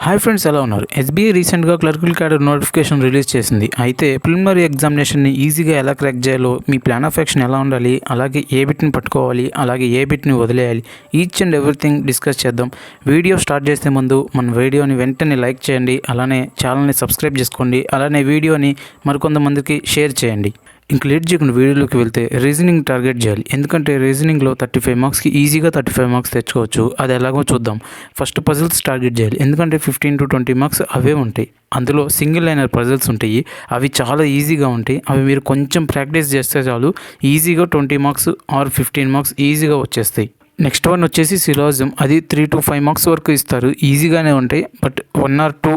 Hi friends, ఎలా ఉన్నారు? SBI రీసెంట్గా క్లర్కల్ క్యాడర్ నోటిఫికేషన్ రిలీజ్ చేసింది. అయితే ప్రిలిమినరీ ఎగ్జామినేషన్ని ఈజీగా ఎలా క్రాక్ చేయాలో, మీ ప్లాన్ ఆఫ్ యాక్షన్ ఎలా ఉండాలి, అలాగే ఏ బిట్ని పట్టుకోవాలి, అలాగే ఏ బిట్ని వదిలేయాలి, ఈచ్ అండ్ ఎవ్రీథింగ్ డిస్కస్ చేద్దాం. వీడియో స్టార్ట్ చేసే ముందు మన వీడియోని వెంటనే లైక్ చేయండి, అలానే ఛానల్ని సబ్స్క్రైబ్ చేసుకోండి, అలానే వీడియోని మరికొంతమందికి షేర్ చేయండి. ఇంక లేట్ చేయకుండా వీడియోలోకి వెళ్తే రీజనింగ్ టార్గెట్ చేయాలి. ఎందుకంటే రీజనింగ్లో 35 మార్క్స్కి ఈజీగా 35 మార్క్స్ తెచ్చుకోవచ్చు. అది ఎలాగో చూద్దాం. ఫస్ట్ పజిల్స్ టార్గెట్ చేయాలి. ఎందుకంటే 15 to 20 మార్క్స్ అవే ఉంటాయి. అందులో సింగిల్ లైనర్ పజిల్స్ ఉంటాయి. అవి చాలా ఈజీగా ఉంటాయి. అవి మీరు కొంచెం ప్రాక్టీస్ చేస్తే చాలు ఈజీగా 20 మార్క్స్ ఆర్ 15 మార్క్స్ ఈజీగా వచ్చేస్తాయి. నెక్స్ట్ వన్ వచ్చేసి సిలాజిజం. అది 3 to 5 మార్క్స్ వరకు ఇస్తారు. ఈజీగానే ఉంటాయి, బట్ 1 or 2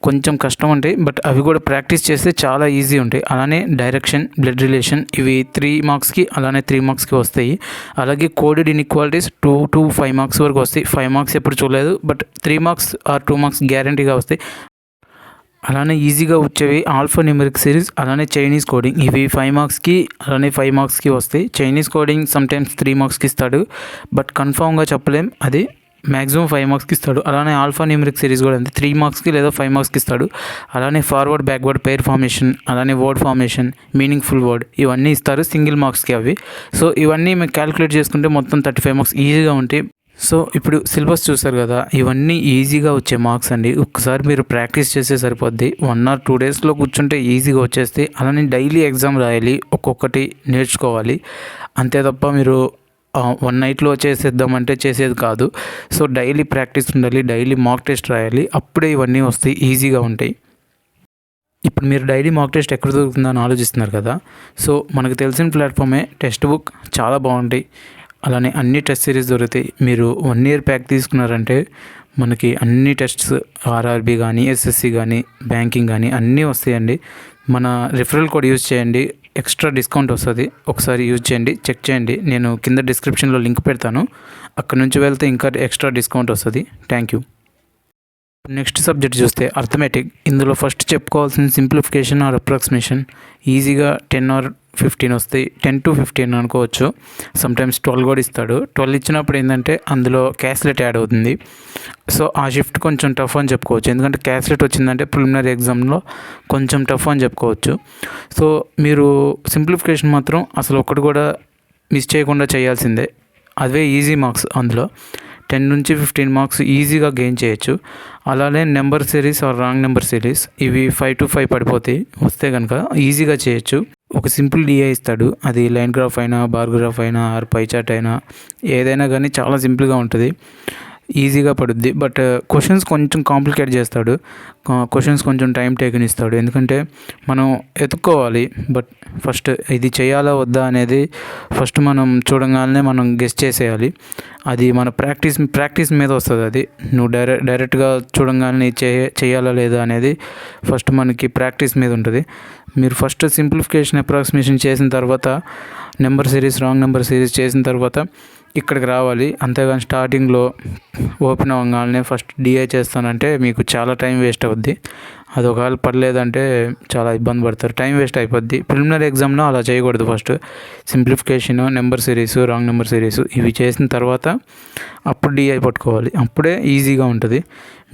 కొంచెం కష్టం ఉంటాయి, బట్ అవి కూడా ప్రాక్టీస్ చేస్తే చాలా ఈజీ ఉంటాయి. అలానే డైరెక్షన్, బ్లడ్ రిలేషన్, ఇవి 3 మార్క్స్కి అలానే 3 మార్క్స్కి వస్తాయి. అలాగే కోడెడ్ ఇన్ఈక్వాలిటీస్ 2 to 5 మార్క్స్ వరకు వస్తాయి. 5 మార్క్స్ ఎప్పుడు చూడలేదు, బట్ 3 మార్క్స్ ఆర్ 2 మార్క్స్ గ్యారంటీగా వస్తాయి. అలానే ఈజీగా వచ్చేవి ఆల్ఫా న్యూమరిక్ సిరీస్, అలానే చైనీస్ కోడింగ్. ఇవి 5 మార్క్స్కి అలానే 5 మార్క్స్కి వస్తాయి. చైనీస్ కోడింగ్ సమ్టైమ్స్ 3 మార్క్స్కి ఇస్తాడు, బట్ కన్ఫామ్గా చెప్పలేం. అది మ్యాక్సిమం 5 మార్క్స్కి ఇస్తాడు. అలానే ఆల్ఫా న్యూమరిక్ సిరీస్ కూడా అంతే, 3 మార్క్స్కి లేదా 5 మార్క్స్కి ఇస్తాడు. అలానే ఫార్వర్డ్, బ్యాక్వర్డ్, పెయిర్ ఫార్మేషన్, అలానే వర్డ్ ఫార్మేషన్, మీనింగ్ఫుల్ వర్డ్, ఇవన్నీ ఇస్తారు సింగిల్ మార్క్స్కి అవి. సో ఇవన్నీ మేము క్యాలిక్యులేట్ చేసుకుంటే మొత్తం 35 మార్క్స్ ఈజీగా ఉంటాయి. సో ఇప్పుడు సిలబస్ చూస్తారు కదా, ఇవన్నీ ఈజీగా వచ్చే మార్క్స్ అండి. ఒక్కసారి మీరు ప్రాక్టీస్ చేస్తే సరిపోద్ది. 1 or 2 డేస్లో కూర్చుంటే ఈజీగా వచ్చేస్తే. అలానే డైలీ ఎగ్జామ్ రాయాలి, ఒక్కొక్కటి నేర్చుకోవాలి. అంతే తప్ప మీరు 1 నైట్లో చేసేద్దామంటే చేసేది కాదు. సో డైలీ ప్రాక్టీస్ ఉండాలి, డైలీ మాక్ టెస్ట్ రాయాలి, అప్పుడే ఇవన్నీ వస్తాయి, ఈజీగా ఉంటాయి. ఇప్పుడు మీరు డైలీ మాక్ టెస్ట్ ఎక్కడ దొరుకుతుందని ఆలోచిస్తున్నారు కదా. సో మనకు తెలిసిన ప్లాట్ఫామే టెక్స్ట్ బుక్, చాలా బాగుంటాయి. అలానే అన్ని టెస్ట్ సిరీస్ దొరుకుతాయి. మీరు 1 year ప్యాక్ తీసుకున్నారంటే మనకి అన్ని టెస్ట్స్, ఆర్ఆర్బీ కానీ, ఎస్ఎస్సి కానీ, బ్యాంకింగ్ కానీ అన్నీ వస్తాయండి. మన రిఫరల్ కోడ్ యూజ్ చేయండి, ఎక్స్ట్రా డిస్కౌంట్ వస్తుంది. ఒకసారి యూజ్ చేయండి, చెక్ చేయండి. నేను కింద డిస్క్రిప్షన్లో లింక్ పెడతాను, అక్కడ నుంచి వెళ్తే ఇంకా ఎక్స్ట్రా డిస్కౌంట్ వస్తుంది. Thank you. నెక్స్ట్ సబ్జెక్ట్ చూస్తే అర్థమెటిక్. ఇందులో ఫస్ట్ చెప్పుకోవాల్సిన సింప్లిఫికేషన్ ఆర్ అప్రాక్సిమేషన్. ఈజీగా 10 or 15 వస్తాయి. 10 to 15 అనుకోవచ్చు. సమ్టైమ్స్ 12 కూడా ఇస్తాడు. 12 ఇచ్చినప్పుడు ఏంటంటే అందులో క్యాస్లెట్ యాడ్ అవుతుంది. సో ఆ షిఫ్ట్ కొంచెం టఫ్ అని చెప్పుకోవచ్చు. ఎందుకంటే క్యాస్లెట్ వచ్చిందంటే ప్రిలిమినరీ ఎగ్జామ్లో కొంచెం టఫ్ అని చెప్పుకోవచ్చు. సో మీరు సింప్లిఫికేషన్ మాత్రం అసలు ఒక్కటి కూడా మిస్ చేయకుండా చేయాల్సిందే. అదే ఈజీ మార్క్స్. అందులో 10 నుంచి 15 మార్క్స్ ఈజీగా గెయిన్ చేయొచ్చు. అలానే number series or wrong number series, ఇవి 5 to 5 పడిపోతాయి. వస్తే కనుక ఈజీగా చేయొచ్చు. ఒక సింపుల్ డిఐ ఇస్తాడు. అది లైన్ గ్రాఫ్ అయినా, బార్ గ్రాఫ్ అయినా, ఆర్ పై చార్ట్ అయినా, ఏదైనా కానీ చాలా సింపుల్గా ఉంటుంది, ఈజీగా పడుద్ది. బట్ క్వశ్చన్స్ కొంచెం కాంప్లికేట్ చేస్తాడు. క్వశ్చన్స్ కొంచెం టైం టేకన్ ఇస్తాడు. ఎందుకంటే మనం ఎత్తుక్కోవాలి. బట్ ఫస్ట్ ఇది చేయాలా వద్దా అనేది ఫస్ట్ మనం చూడగానే మనం గెస్ చేసేయాలి. అది మన ప్రాక్టీస్ మీద వస్తుంది. అది నువ్వు డైరెక్ట్గా చూడగానే చేయాలా లేదా అనేది ఫస్ట్ మనకి ప్రాక్టీస్ మీద ఉంటుంది. మీరు ఫస్ట్ సింప్లిఫికేషన్, అప్రాక్సిమేషన్ చేసిన తర్వాత number series, wrong number series చేసిన తర్వాత ఇక్కడికి రావాలి. అంతేగాని స్టార్టింగ్లో ఓపెన్ అవ్వగానే ఫస్ట్ డిఐ చేస్తానంటే మీకు చాలా టైం వేస్ట్ అవుద్ది. అది ఒకవేళ పడలేదంటే చాలా ఇబ్బంది పడతారు, టైం వేస్ట్ అయిపోద్ది. ప్రిలిమినరీ ఎగ్జామ్లో అలా చేయకూడదు. First simplification, number series, wrong number series ఇవి చేసిన తర్వాత అప్పుడు డిఐ పట్టుకోవాలి. అప్పుడే ఈజీగా ఉంటుంది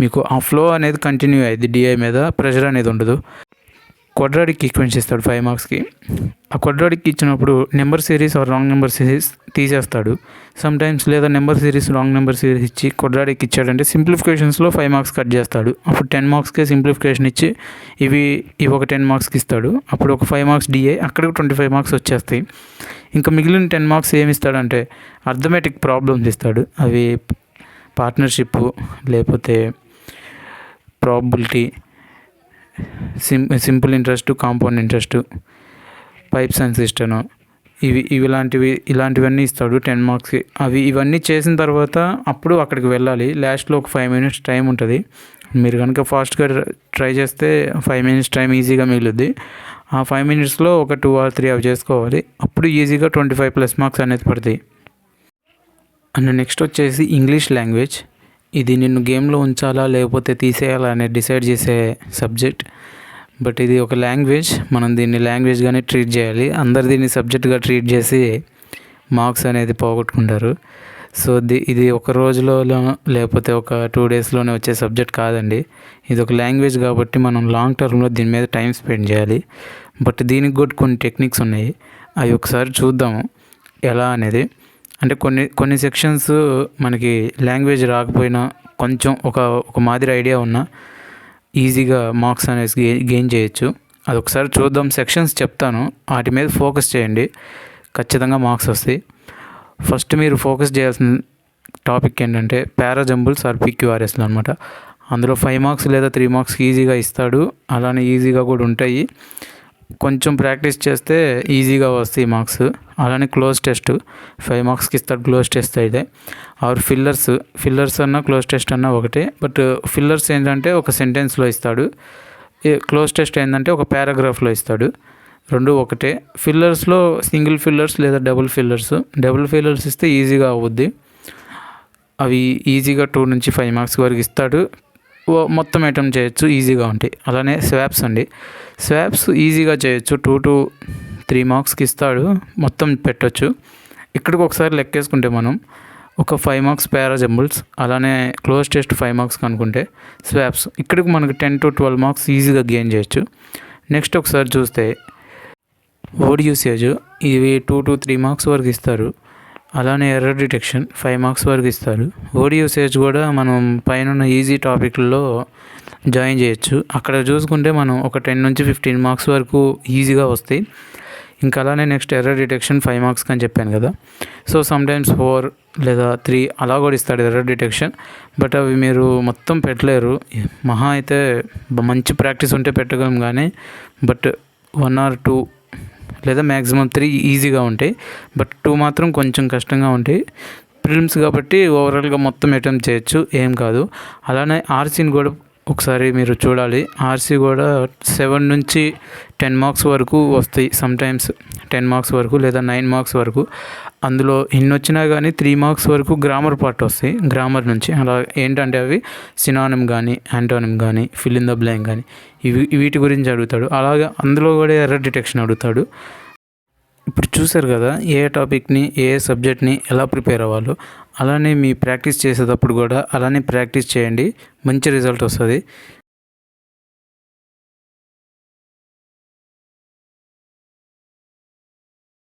మీకు. ఆ ఫ్లో అనేది కంటిన్యూ అయ్యింది. డిఐ మీద ప్రెషర్ అనేది ఉండదు. క్వాడ్రాటిక్ ఈక్వెన్స్ ఇస్తాడు 5 మార్క్స్కి. ఆ క్వాడ్రాటిక్ ఇచ్చినప్పుడు number series or wrong number series తీసేస్తాడు సమ్టైమ్స్. లేదా number series, wrong number series ఇచ్చి క్వాడ్రాటిక్ ఇచ్చాడంటే సింప్లిఫికేషన్స్లో 5 మార్క్స్ కట్ చేస్తాడు. అప్పుడు 10 మార్క్స్కే సింప్లిఫికేషన్ ఇచ్చి ఇవి ఒక 10 మార్క్స్కి ఇస్తాడు. అప్పుడు ఒక 5 మార్క్స్ డిఐ, అక్కడికి 25 మార్క్స్ వచ్చేస్తాయి. ఇంకా మిగిలిన 10 మార్క్స్ ఏమి ఇస్తాడంటే అర్థమెటిక్ ప్రాబ్లమ్స్ ఇస్తాడు. అవి పార్ట్నర్షిప్, లేకపోతే probability, simple interest, compound interest, pipes and system, ఇలాంటివన్నీ ఇస్తాడు 10 మార్క్స్కి. ఇవన్నీ చేసిన తర్వాత అప్పుడు అక్కడికి వెళ్ళాలి. లాస్ట్లో ఒక 5 minutes టైం ఉంటుంది. మీరు కనుక ఫాస్ట్గా ట్రై చేస్తే 5 minutes టైం ఈజీగా మిగులుద్ది. ఆ 5 minutesలో ఒక 2 or 3 అవి చేసుకోవాలి. అప్పుడు ఈజీగా 25+ మార్క్స్ అనేది పడతాయి. అండ్ నెక్స్ట్ వచ్చేసి ఇంగ్లీష్ లాంగ్వేజ్. ఇది నిన్ను గేమ్లో ఉంచాలా లేకపోతే తీసేయాలా అనేది డిసైడ్ చేసే సబ్జెక్ట్. బట్ ఇది ఒక లాంగ్వేజ్, మనం దీన్ని లాంగ్వేజ్గానే ట్రీట్ చేయాలి. అందరు దీన్ని సబ్జెక్ట్గా ట్రీట్ చేసి మార్క్స్ అనేది పోగొట్టుకుంటారు. సో ఇది ఒక రోజులోనో లేకపోతే ఒక 2 డేస్లోనే వచ్చే సబ్జెక్ట్ కాదండి. ఇది ఒక లాంగ్వేజ్ కాబట్టి మనం లాంగ్ టర్మ్లో దీని మీద టైం స్పెండ్ చేయాలి. బట్ దీనికి కూడా కొన్ని టెక్నిక్స్ ఉన్నాయి, అవి ఒకసారి చూద్దాము ఎలా అనేది. అంటే కొన్ని సెక్షన్స్ మనకి లాంగ్వేజ్ రాకపోయినా కొంచెం ఒక మాదిరి ఐడియా ఉన్నా ఈజీగా మార్క్స్ అనేది గెయిన్ చేయొచ్చు. అది ఒకసారి చూద్దాం. సెక్షన్స్ చెప్తాను, వాటి మీద ఫోకస్ చేయండి, ఖచ్చితంగా మార్క్స్ వస్తాయి. ఫస్ట్ మీరు ఫోకస్ చేయాల్సిన టాపిక్ ఏంటంటే పారాజంబుల్స్ ఆర్ PQRSలు అనమాట. అందులో 5 మార్క్స్ లేదా 3 మార్క్స్ ఈజీగా ఇస్తాడు, అలానే ఈజీగా కూడా ఉంటాయి. కొంచెం ప్రాక్టీస్ చేస్తే ఈజీగా వస్తాయి మార్క్స్. అలానే క్లోజ్ టెస్ట్ 5 మార్క్స్కి ఇస్తాడు, క్లోజ్ టెస్ట్ అయితే. ఆర్ ఫిల్లర్స్ అన్నా క్లోజ్ టెస్ట్ అన్నా ఒకటే. బట్ ఫిల్లర్స్ ఏంటంటే ఒక సెంటెన్స్లో ఇస్తాడు, క్లోజ్ టెస్ట్ ఏంటంటే ఒక పారాగ్రాఫ్లో ఇస్తాడు. రెండు ఒకటే. ఫిల్లర్స్లో సింగిల్ ఫిల్లర్స్ లేదా డబుల్ ఫిల్లర్స్ ఇస్తే ఈజీగా అవుద్ది. అవి ఈజీగా 2 నుంచి 5 మార్క్స్ వరకు ఇస్తాడు, మొత్తం అటెంప్ట్ చేయొచ్చు, ఈజీగా ఉంటాయి. అలానే స్వాప్స్ ఈజీగా చేయొచ్చు, 2 to 3 మార్క్స్కి ఇస్తాడు, మొత్తం పెట్టొచ్చు. ఇక్కడికి ఒకసారి లెక్కేసుకుంటే మనం ఒక 5 మార్క్స్ పారాజంబుల్స్, అలానే క్లోజ్ టెస్ట్ 5 మార్క్స్ అనుకుంటే స్వాప్స్ ఇక్కడికి మనకు 10 to 12 మార్క్స్ ఈజీగా గెయిన్ చేయొచ్చు. నెక్స్ట్ ఒకసారి చూస్తే వర్డ్ యూసేజ్, ఇవి 2 to 3 మార్క్స్ వరకు ఇస్తారు. అలానే ఎర్రర్ డిటెక్షన్ 5 మార్క్స్ వరకు ఇస్తారు. వర్డ్ యూసేజ్ కూడా మనం పైన ఈజీ టాపిక్లలో జాయిన్ చేయొచ్చు. అక్కడ చూసుకుంటే మనం ఒక 10 నుంచి 15 మార్క్స్ వరకు ఈజీగా వస్తాయి. ఇంకా అలానే నెక్స్ట్ ఎర్రర్ డిటెక్షన్ 5 మార్క్స్ అని చెప్పాను కదా. సో సమ్టైమ్స్ 4 లేదా 3 అలా కూడా ఇస్తాడు ఎర్రర్ డిటెక్షన్. బట్ అవి మీరు మొత్తం పెట్టలేరు, మహా అయితే మంచి ప్రాక్టీస్ ఉంటే పెట్టగలం కానీ. బట్ 1 or 2 లేదా మ్యాక్సిమం 3 ఈజీగా ఉంటాయి. బట్ 2 మాత్రం కొంచెం కష్టంగా ఉంటాయి. ప్రిలిమ్స్ కాబట్టి ఓవరాల్గా మొత్తం అటెంప్ట్ చేయొచ్చు, ఏం కాదు. అలానే ఆర్సీని కూడా ఒకసారి మీరు చూడాలి. ఆర్సీ కూడా 7 నుంచి 10 మార్క్స్ వరకు వస్తాయి, సమ్టైమ్స్ 10 మార్క్స్ వరకు లేదా 9 మార్క్స్ వరకు. అందులో ఎన్ని వచ్చినా కానీ 3 మార్క్స్ వరకు గ్రామర్ పార్ట్ వస్తాయి. గ్రామర్ నుంచి అలా ఏంటంటే అవి సినానిమ్ కానీ, యాంటోనిమ్ కానీ, ఫిల్ ఇన్ ద బ్లాంక్ కానీ వీటి గురించి అడుగుతాడు. అలాగే అందులో కూడా ఎర్రర్ డిటెక్షన్ అడుగుతాడు. ఇప్పుడు చూసారు కదా ఏ టాపిక్ని, ఏ సబ్జెక్ట్ని ఎలా ప్రిపేర్ అవ్వాలో. అలానే మీ ప్రాక్టీస్ చేసేటప్పుడు కూడా అలానే ప్రాక్టీస్ చేయండి, మంచి రిజల్ట్ వస్తుంది.